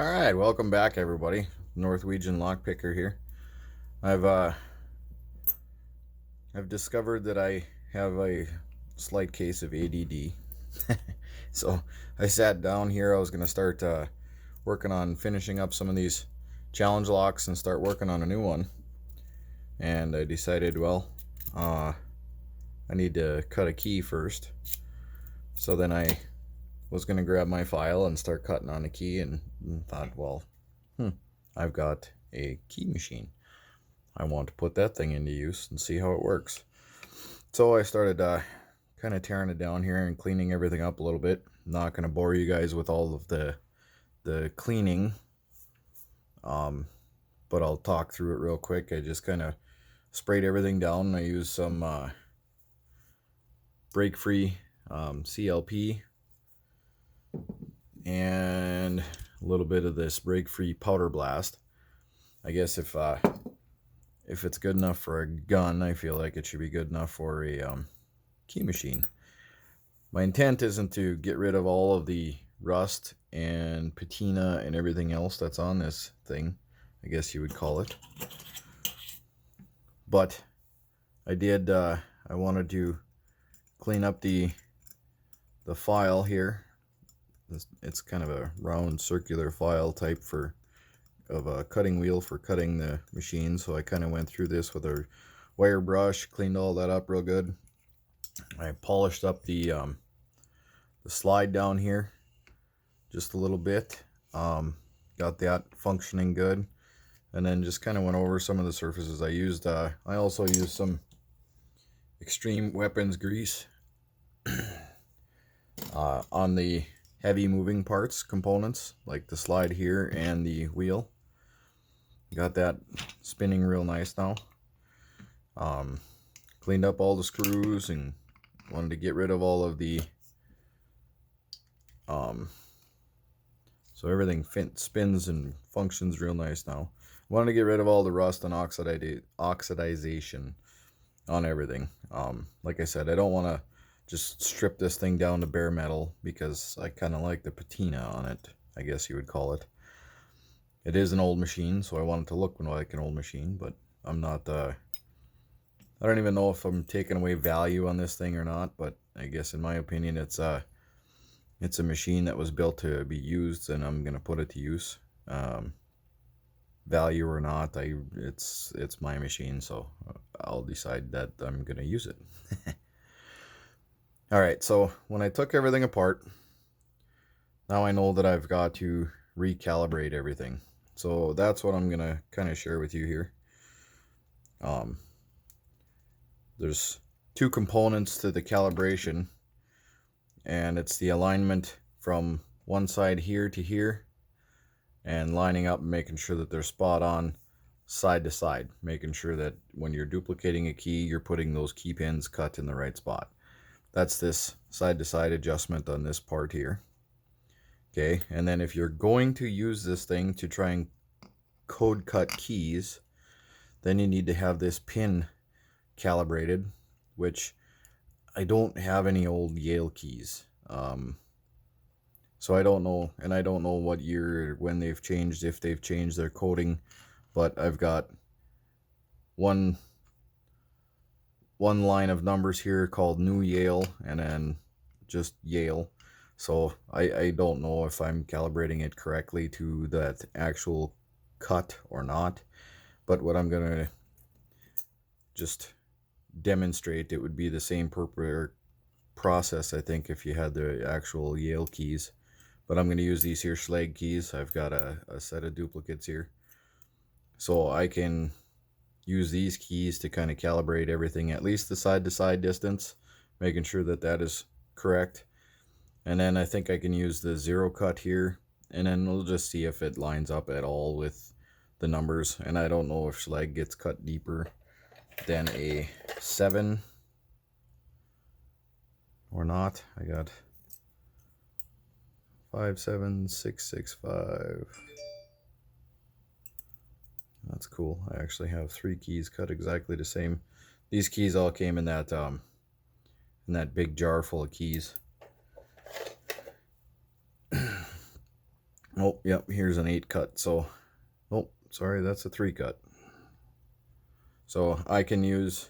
Alright, welcome back everybody. Northwegian Lockpicker here. I've discovered that I have a slight case of ADD. So I sat down here. I was going to start working on finishing up some of these challenge locks and start working on a new one. And I decided, well, I need to cut a key first. So then I was going to grab my file and start cutting on the key and thought, well, I've got a key machine. I want to put that thing into use and see how it works. So I started kind of tearing it down here and cleaning everything up a little bit. I'm not going to bore you guys with all of the cleaning, but I'll talk through it real quick. I just kind of sprayed everything down. I used some break-free CLP and a little bit of this break-free powder blast. I guess if it's good enough for a gun, I feel like it should be good enough for a key machine. My intent isn't to get rid of all of the rust and patina and everything else that's on this thing, I guess you would call it. But I wanted to clean up the file here. It's kind of a round circular file type of a cutting wheel for cutting the machine. So I kind of went through this with a wire brush, cleaned all that up real good. I polished up the slide down here just a little bit. Got that functioning good, and then just kind of went over some of the surfaces I used. I also used some Extreme Weapons grease on the heavy moving parts, components, like the slide here and the wheel. Got that spinning real nice now. Cleaned up all the screws and wanted to get rid of all of the so everything spins and functions real nice now. Wanted to get rid of all the rust and oxidization on everything. Like I said, I don't want to just strip this thing down to bare metal because I kind of like the patina on it, I guess you would call it. It is an old machine, so I want it to look like an old machine, but I'm not, I don't even know if I'm taking away value on this thing or not, but I guess in my opinion it's a machine that was built to be used, and I'm going to put it to use. Value or not, it's my machine, so I'll decide that I'm going to use it. Alright, so when I took everything apart, now I know that I've got to recalibrate everything. So that's what I'm going to kind of share with you here. There's two components to the calibration, and it's the alignment from one side here to here and lining up and making sure that they're spot on side to side, making sure that when you're duplicating a key, you're putting those key pins cut in the right spot. That's this side to side adjustment on this part here. Okay, and then if you're going to use this thing to try and code cut keys, then you need to have this pin calibrated, which I don't have any old Yale keys. So I don't know, and I don't know what year, when they've changed, if they've changed their coding, but I've got one line of numbers here called New Yale, and then just Yale. So I don't know if I'm calibrating it correctly to that actual cut or not, but what I'm going to just demonstrate, it would be the same process, I think, if you had the actual Yale keys. But I'm going to use these here Schlage keys. I've got a set of duplicates here, so I can use these keys to kind of calibrate everything, at least the side to side distance, making sure that that is correct. And then I think I can use the zero cut here, and then we'll just see if it lines up at all with the numbers. And I don't know if Schlage gets cut deeper than a 7 or not. I got 57665. That's cool. I actually have 3 keys cut exactly the same. These keys all came in that big jar full of keys. Oh, yep, here's an 8 cut. So, oh, sorry, that's a 3 cut. So I can use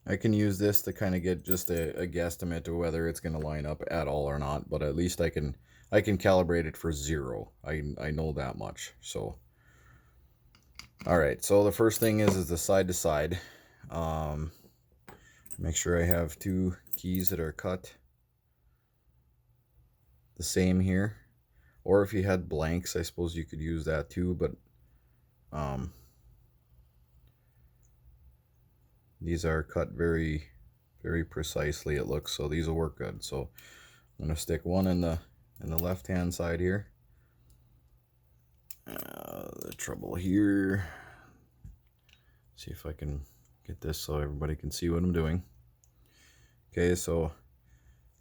this to kind of get just a guesstimate of whether it's going to line up at all or not. But at least I can calibrate it for 0. I know that much. So, all right. So the first thing is the side to side. Make sure I have 2 keys that are cut the same here. Or if you had blanks, I suppose you could use that too. But these are cut very, very precisely, it looks, so these will work good. So I'm going to stick one in the left hand side here. The trouble here, see if I can get this so everybody can see what I'm doing. Okay, so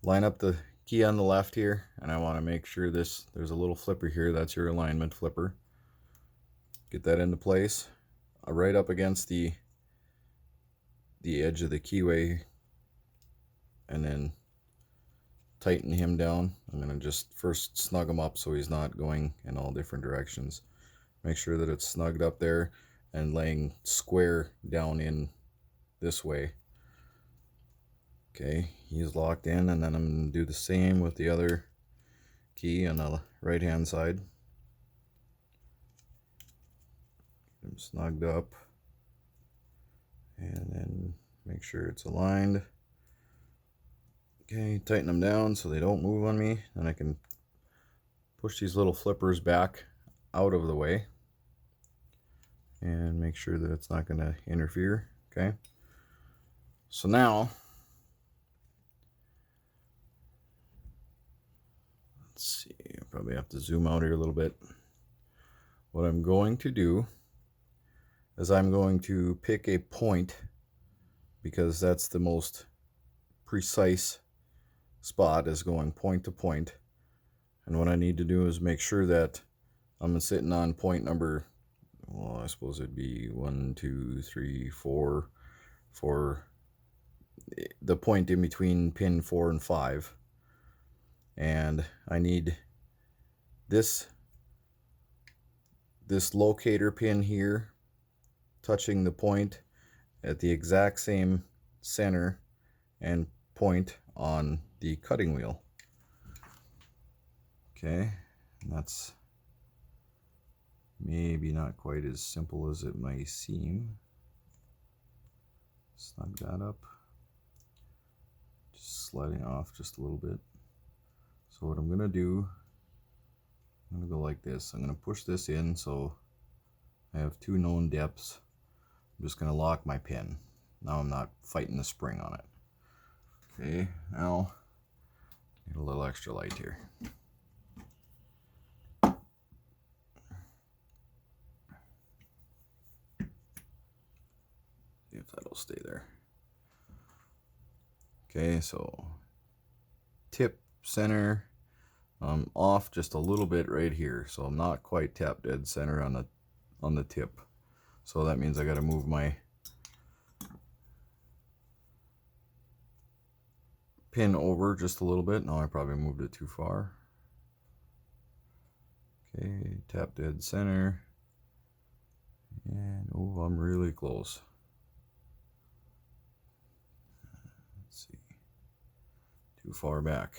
line up the key on the left here, and I want to make sure there's a little flipper here. That's your alignment flipper. Get that into place, right up against the edge of the keyway, and then tighten him down. I'm going to just first snug him up so he's not going in all different directions. Make sure that it's snugged up there and laying square down in this way. Okay, he's locked in, and then I'm going to do the same with the other key on the right hand side. Get him snugged up, and then make sure it's aligned. Okay, tighten them down so they don't move on me. Then I can push these little flippers back out of the way and make sure that it's not going to interfere. Okay, so now let's see, I probably have to zoom out here a little bit. What I'm going to do is I'm going to pick a point, because that's the most precise spot, is going point to point. And what I need to do is make sure that I'm sitting on point number, well, I suppose it'd be 1, 2, 3, 4 for the point in between pin 4 and 5. And I need this locator pin here touching the point at the exact same center and point on the cutting wheel. Okay, and that's maybe not quite as simple as it might seem. Snug that up, just sliding off just a little bit. So what I'm gonna do, I'm gonna go like this. I'm gonna push this in so I have 2 known depths. I'm just gonna lock my pin. Now I'm not fighting the spring on it. Okay, now need a little extra light here. See if that'll stay there. Okay, so tip center, off just a little bit right here, so I'm not quite tap dead center on the tip. So that means I got to move my pin over just a little bit. Now I probably moved it too far. Okay, tap dead center, and oh, I'm really close. Let's see, too far back.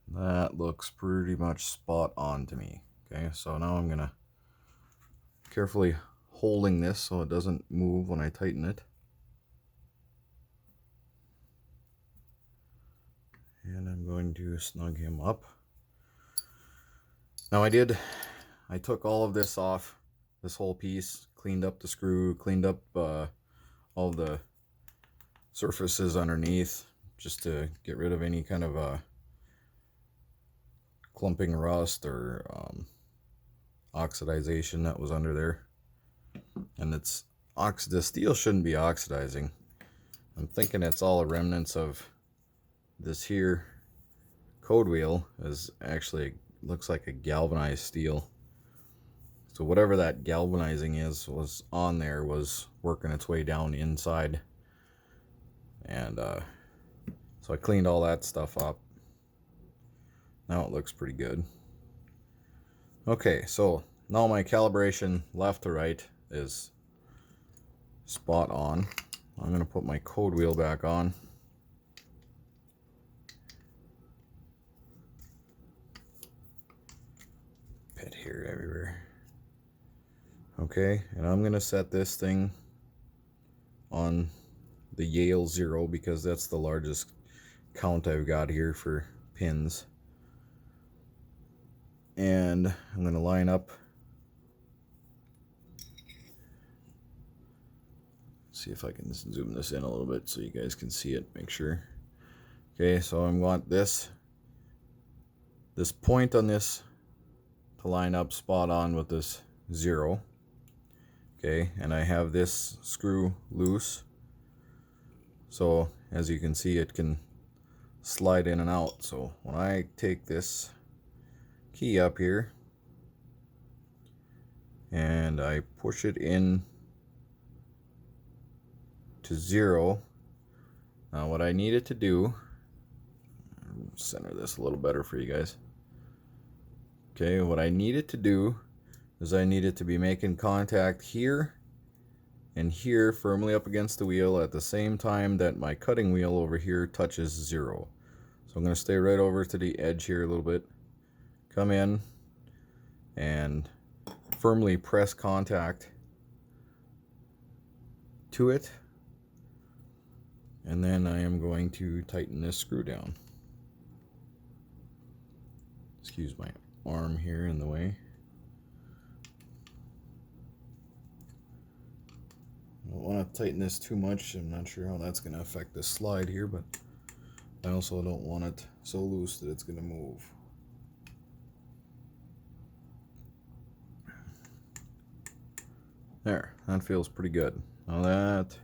That looks pretty much spot on to me. Okay, so now I'm gonna carefully holding this so it doesn't move when I tighten it. And I'm going to snug him up. Now I took all of this off, this whole piece, cleaned up the screw, cleaned up all the surfaces underneath, just to get rid of any kind of clumping rust or oxidization that was under there. And the steel shouldn't be oxidizing. I'm thinking it's all the remnants of this here code wheel. Is actually looks like a galvanized steel. So whatever that galvanizing was on there was working its way down inside, and So I cleaned all that stuff up. Now it looks pretty good. Okay, so now my calibration left to right is spot on. I'm going to put my code wheel back on. Pit here everywhere. Okay, and I'm going to set this thing on the Yale 0 because that's the largest count I've got here for pins. And I'm going to line up. See if I can zoom this in a little bit so you guys can see it, make sure. Okay, so I want this point on this to line up spot on with this 0. Okay, and I have this screw loose. So as you can see, it can slide in and out. So when I take this key up here and I push it in to 0, now what I need it to do, center this a little better for you guys. Okay, what I need it to do is I need it to be making contact here and here firmly up against the wheel at the same time that my cutting wheel over here touches 0. So I'm going to stay right over to the edge here a little bit, come in and firmly press contact to it, and then I am going to tighten this screw down. Excuse my arm here in the way. I don't want to tighten this too much. I'm not sure how that's going to affect this slide here, but I also don't want it so loose that it's going to move. There, that feels pretty good. Now that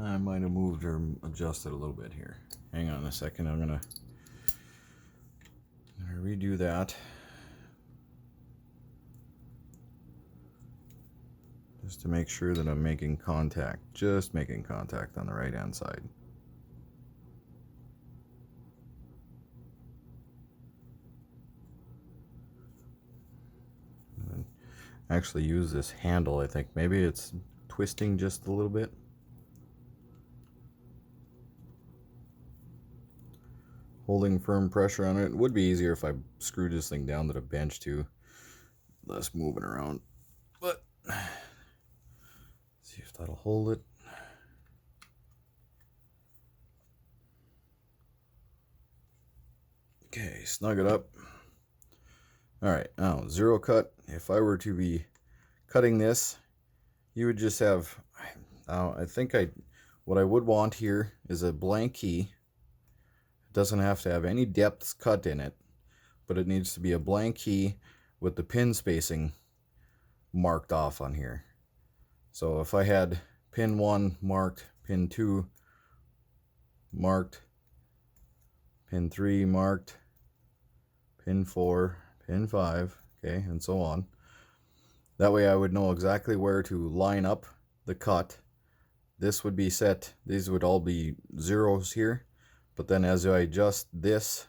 I might have moved or adjusted a little bit here. Hang on a second, I'm gonna redo that. Just to make sure that I'm making contact, just making contact on the right hand side. And actually use this handle, I think. Maybe it's twisting just a little bit. Holding firm pressure on it. It would be easier if I screwed this thing down to the bench too. Less moving around. But see if that'll hold it. Okay, snug it up. Alright, now 0 cut. If I were to be cutting this, you would just have, I think what I would want here is a blank key. It doesn't have to have any depths cut in it, but it needs to be a blank key with the pin spacing marked off on here. So if I had pin 1 marked, pin 2 marked, pin 3 marked, pin 4, pin 5, okay, and so on. That way I would know exactly where to line up the cut. This would be set, these would all be zeros here, but then as I adjust this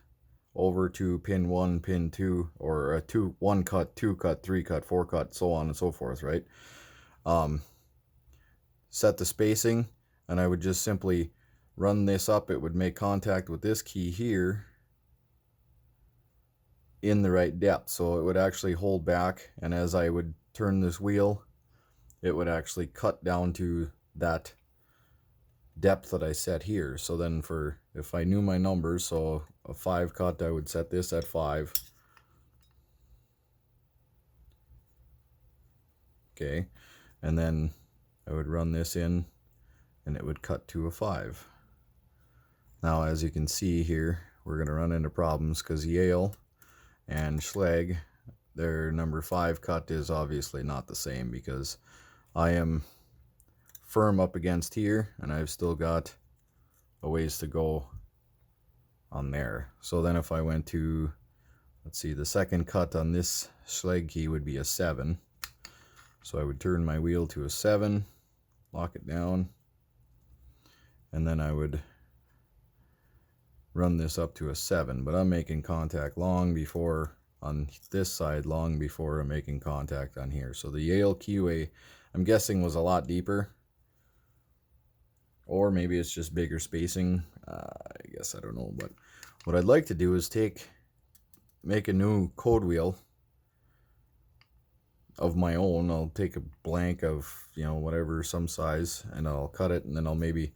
over to pin 1, pin 2, or a 1 cut, 2 cut, 3 cut, 4 cut, so on and so forth, right? Set the spacing, and I would just simply run this up. It would make contact with this key here in the right depth, so it would actually hold back, and as I would turn this wheel, it would actually cut down to that depth that I set here. So then if I knew my numbers, so a 5 cut, I would set this at 5. Okay, and then I would run this in and it would cut to a 5. Now as you can see here, we're going to run into problems because Yale and Schlage, their number 5 cut is obviously not the same, because I am firm up against here and I've still got a ways to go on there. So then if I went to, let's see, the second cut on this Schlage key would be a 7. So I would turn my wheel to a 7, lock it down, and then I would run this up to a 7, but I'm making contact long before on this side, long before I'm making contact on here. So the Yale keyway, I'm guessing, was a lot deeper, or maybe it's just bigger spacing. I guess I don't know, but what I'd like to do is make a new code wheel of my own. I'll take a blank of, you know, whatever, some size, and I'll cut it, and then I'll maybe,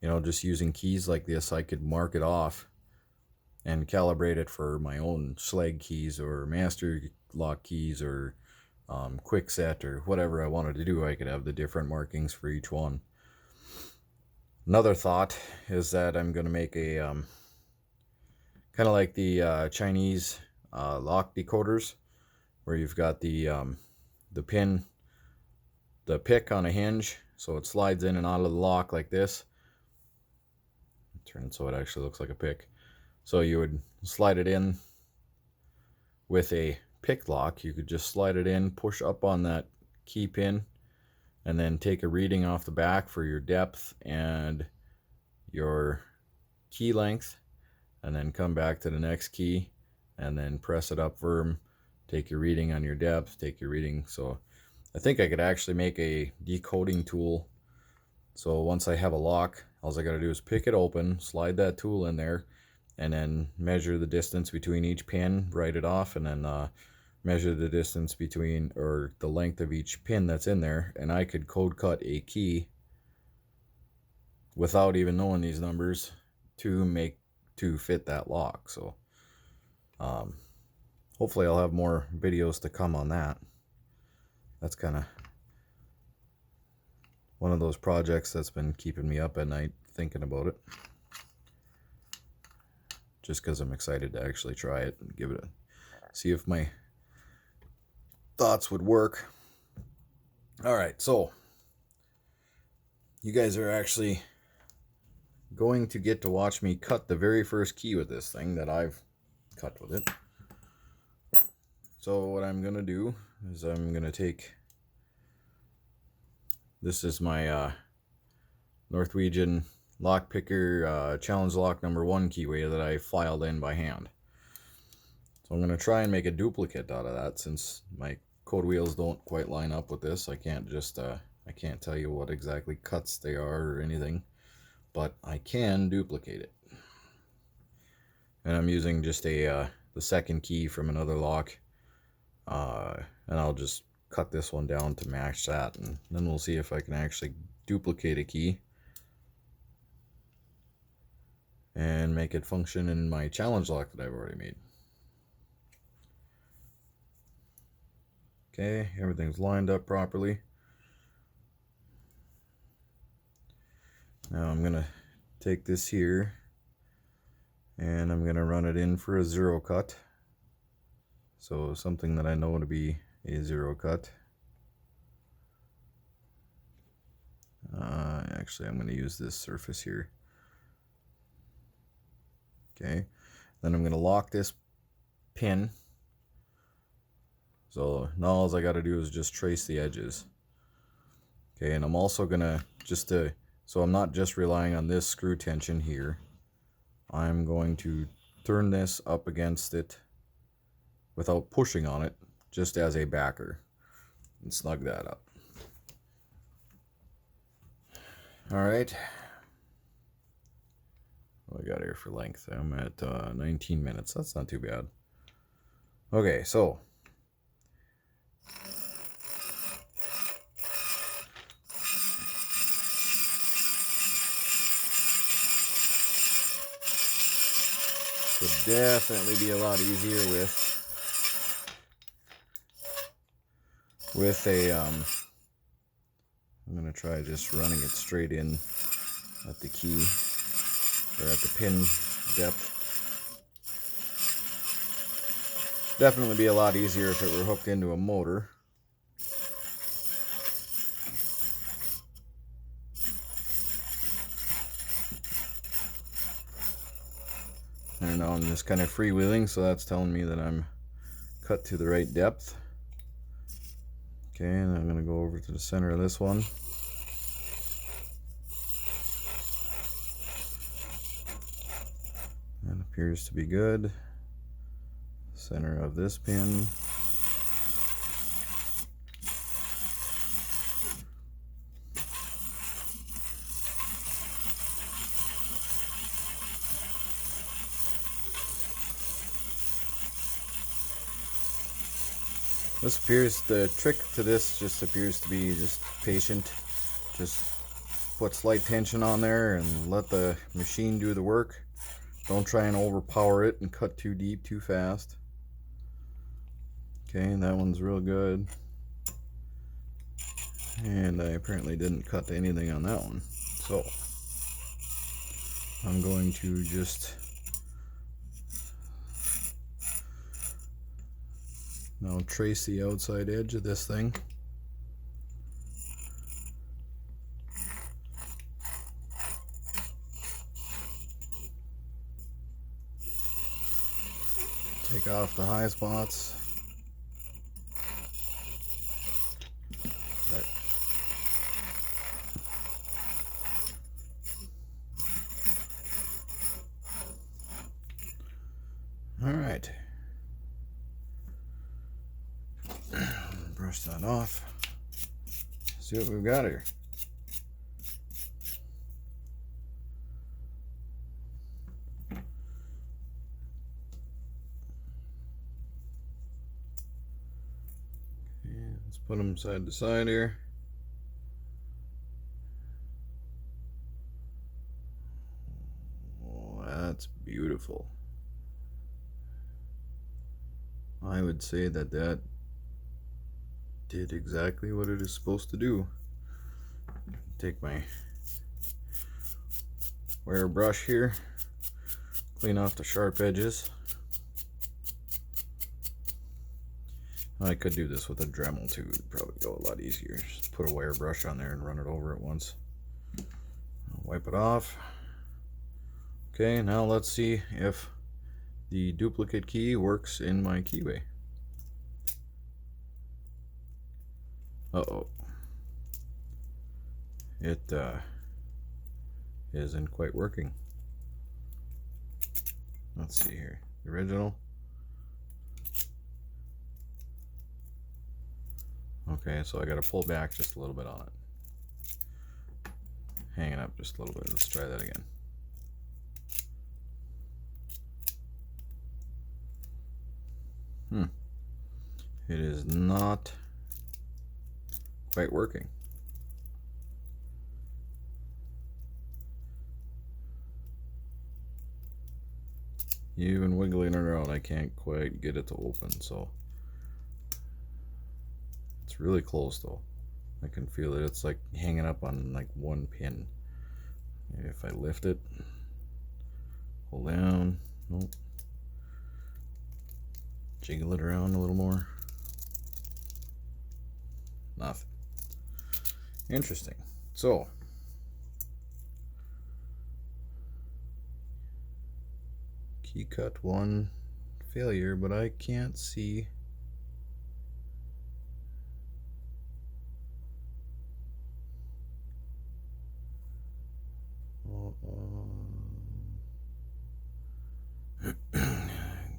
you know, just using keys like this, I could mark it off and calibrate it for my own Schlage keys or master lock keys or Quickset or whatever I wanted to do. I could have the different markings for each one. Another thought is that I'm going to make a kind of like the Chinese lock decoders, where you've got the pin, the pick on a hinge, so it slides in and out of the lock like this. Turn it so it actually looks like a pick. So you would slide it in with a pick lock. You could just slide it in, push up on that key pin, and then take a reading off the back for your depth and your key length, and then come back to the next key and then press it up firm, take your reading on your depth, take your reading. So I think I could actually make a decoding tool. So once I have a lock, all I gotta do is pick it open, slide that tool in there, and then measure the distance between each pin, write it off, and then measure the distance between, or the length of each pin that's in there, and I could code cut a key without even knowing these numbers to fit that lock. So hopefully I'll have more videos to come on that. That's kind of one of those projects that's been keeping me up at night thinking about it, just because I'm excited to actually try it and give it a see if my thoughts would work. All right, so you guys are actually going to get to watch me cut the very first key with this thing that I've cut with it. So what I'm gonna do is I'm gonna take, this is my Norwegian Lockpicker challenge lock number 1 keyway that I filed in by hand. So I'm gonna try and make a duplicate out of that, since my code wheels don't quite line up with this. I can't just I can't tell you what exactly cuts they are or anything, but I can duplicate it. And I'm using just a the second key from another lock, and I'll just cut this one down to match that, and then we'll see if I can actually duplicate a key and make it function in my challenge lock that I've already made. Okay, everything's lined up properly. Now I'm gonna take this here and I'm gonna run it in for a 0 cut. So something that I know to be a 0 cut. Actually, I'm gonna use this surface here. Okay, then I'm gonna lock this pin. So now all I gotta do is just trace the edges. Okay, and I'm also gonna so I'm not just relying on this screw tension here. I'm going to turn this up against it without pushing on it, just as a backer, and snug that up. All right. What I got here for length? I'm at 19 minutes. That's not too bad. Okay, so would definitely be a lot easier with a I'm gonna try just running it straight in at the key, or at the pin depth. Definitely be a lot easier if it were hooked into a motor. And now I'm just kind of freewheeling, so that's telling me that I'm cut to the right depth. Okay, and I'm going to go over to the center of this one. That appears to be good. Center of this pin. The trick to this just appears to be just patient. Just put slight tension on there and let the machine do the work. Don't try and overpower it and cut too deep too fast. Okay, that one's real good. And I apparently didn't cut anything on that one. So I'm going to just now trace the outside edge of this thing. Take off the high spots. Right. All right. Brush that off. See what we've got here. Let's put them side to side here. Oh, that's beautiful. I would say that did exactly what it is supposed to do. Take my wire brush here, clean off the sharp edges. I could do this with a Dremel too. It'd probably go a lot easier. Just put a wire brush on there and run it over at once. Wipe it off. Okay, now let's see if the duplicate key works in my keyway. Uh-oh. It isn't quite working. Let's see here. The original. Okay, so I got to pull back just a little bit on it. Hanging up just a little bit. Let's try that again. It is not quite working. Even wiggling it around, I can't quite get it to open, so it's really close though. I can feel it. It's like hanging up on like one pin. Maybe if I lift it, pull down, nope. Jiggle it around a little more. Nothing. Interesting. So key cut one failure, but I can't see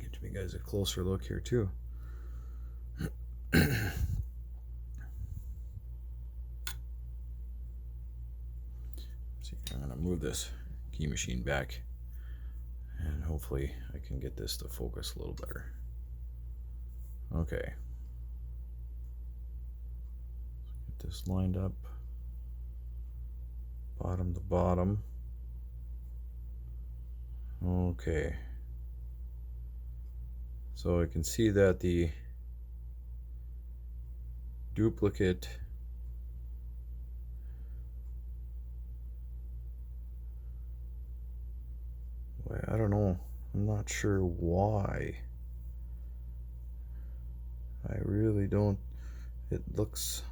get you guys a closer look here too. See, I'm gonna move this key machine back and hopefully I can get this to focus a little better. Okay, get this lined up bottom to bottom. Okay, so I can see that the duplicate I don't know, I'm not sure why. I really don't. It looks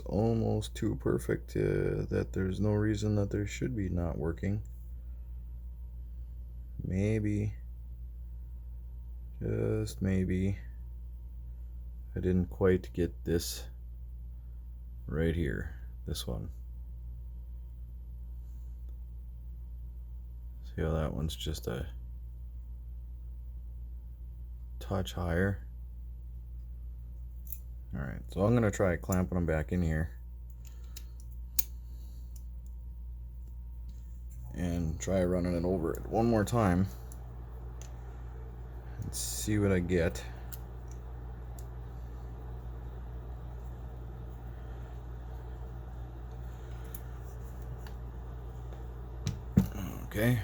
almost too perfect that there's no reason that there should be not working. Maybe Just maybe I didn't quite get this right here, this one. See how that one's just a touch higher. Alright, so I'm going to try clamping them back in here and try running it over it one more time and see what I get. Okay.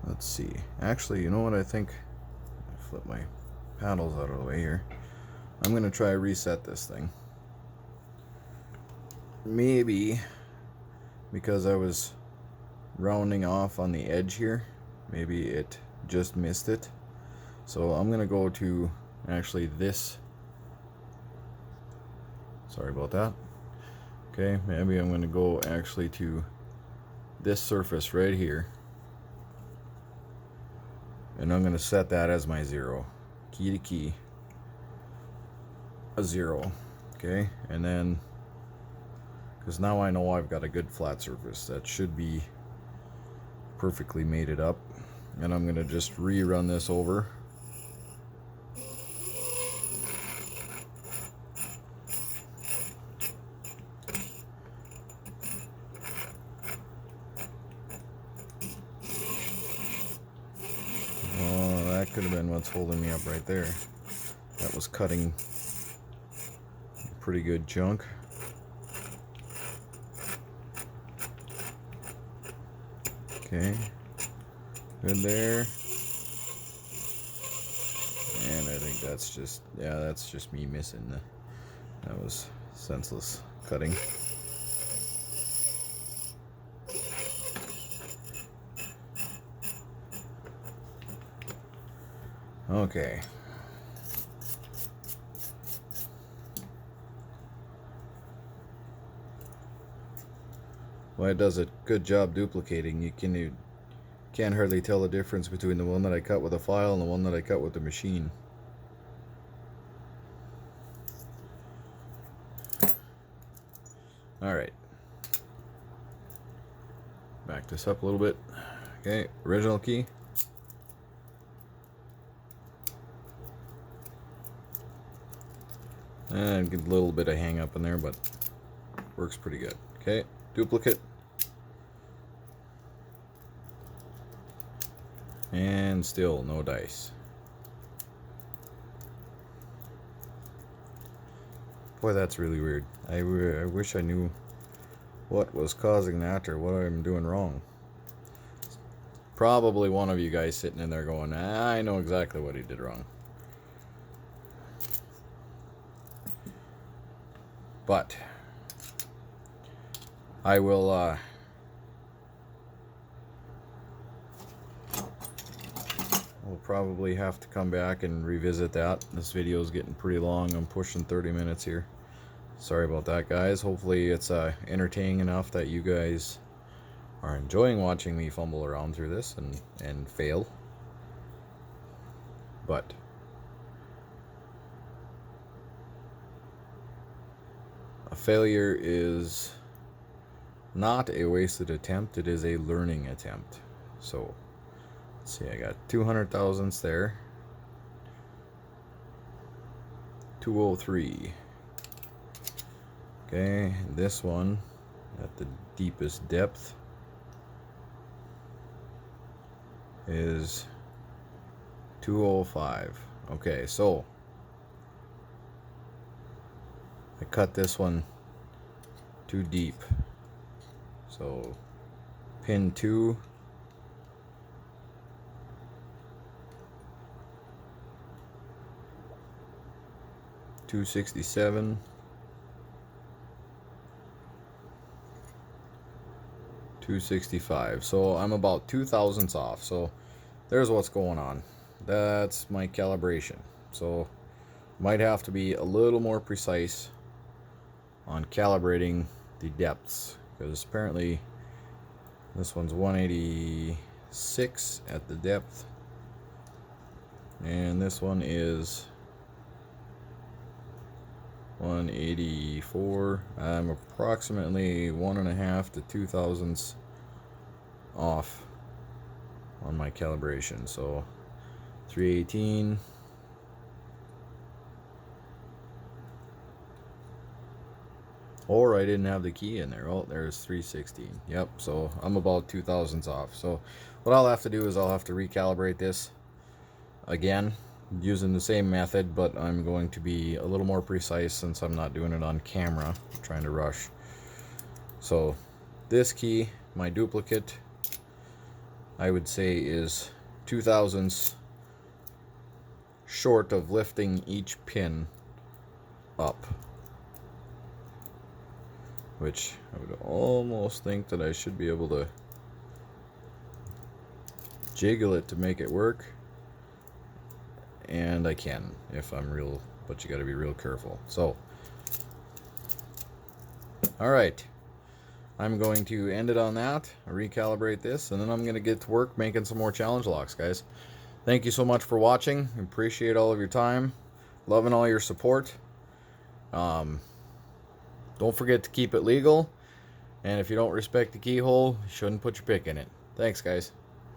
Let's see. Actually, you know what I think? I flip my paddles out of the way here. I'm going to try reset this thing. Maybe because I was rounding off on the edge here, maybe it just missed it. So I'm going to go to actually this. Sorry about that. Okay, maybe I'm going to go actually to this surface right here. And I'm going to set that as my 0. Key to key. A 0. Okay, and then, because now I know I've got a good flat surface that should be perfectly mated up. And I'm going to just rerun this over. That could have been what's holding me up right there. That was cutting a pretty good chunk. Okay, good there. And I think that's just, yeah, that's just me missing that was senseless cutting. Okay. Well, it does a good job duplicating. You can't hardly tell the difference between the one that I cut with a file and the one that I cut with the machine. Alright. Back this up a little bit. Okay, original key. And get a little bit of hang up in there, but works pretty good. Okay, duplicate. And still no dice. Boy, that's really weird. I wish I knew what was causing that or what I'm doing wrong. Probably one of you guys sitting in there going, I know exactly what he did wrong. But I will we'll probably have to come back and revisit that. This video is getting pretty long. I'm pushing 30 minutes here. Sorry about that, guys. Hopefully it's entertaining enough that you guys are enjoying watching me fumble around through this and fail. But a failure is not a wasted attempt, it is a learning attempt. So, let's see, I got 200 thousandths there. 203. Okay, this one at the deepest depth is 205. Okay, so I cut this one too deep. So pin 2, $267, $265. So I'm about 2 thousandths off. So there's what's going on. That's my calibration. So Might have to be a little more precise on calibrating the depths, because apparently this one's 186 at the depth, and this one is 184. I'm approximately 1.5 to 2 thousandths off on my calibration. So 318. Or I didn't have the key in there. Oh, there's 316. Yep, so I'm about 2 thousandths off. So what I'll have to do is I'll have to recalibrate this again using the same method, but I'm going to be a little more precise since I'm not doing it on camera. I'm trying to rush. So this key, my duplicate, I would say is 2 thousandths short of lifting each pin up, which I would almost think that I should be able to jiggle it to make it work, and I can if I'm real, but you got to be real careful. So all right, I'm going to end it on that, recalibrate this, and then I'm going to get to work making some more challenge locks, guys. Thank you so much for watching. Appreciate all of your time. Loving all your support. Don't forget to keep it legal. And if you don't respect the keyhole, you shouldn't put your pick in it. Thanks, guys.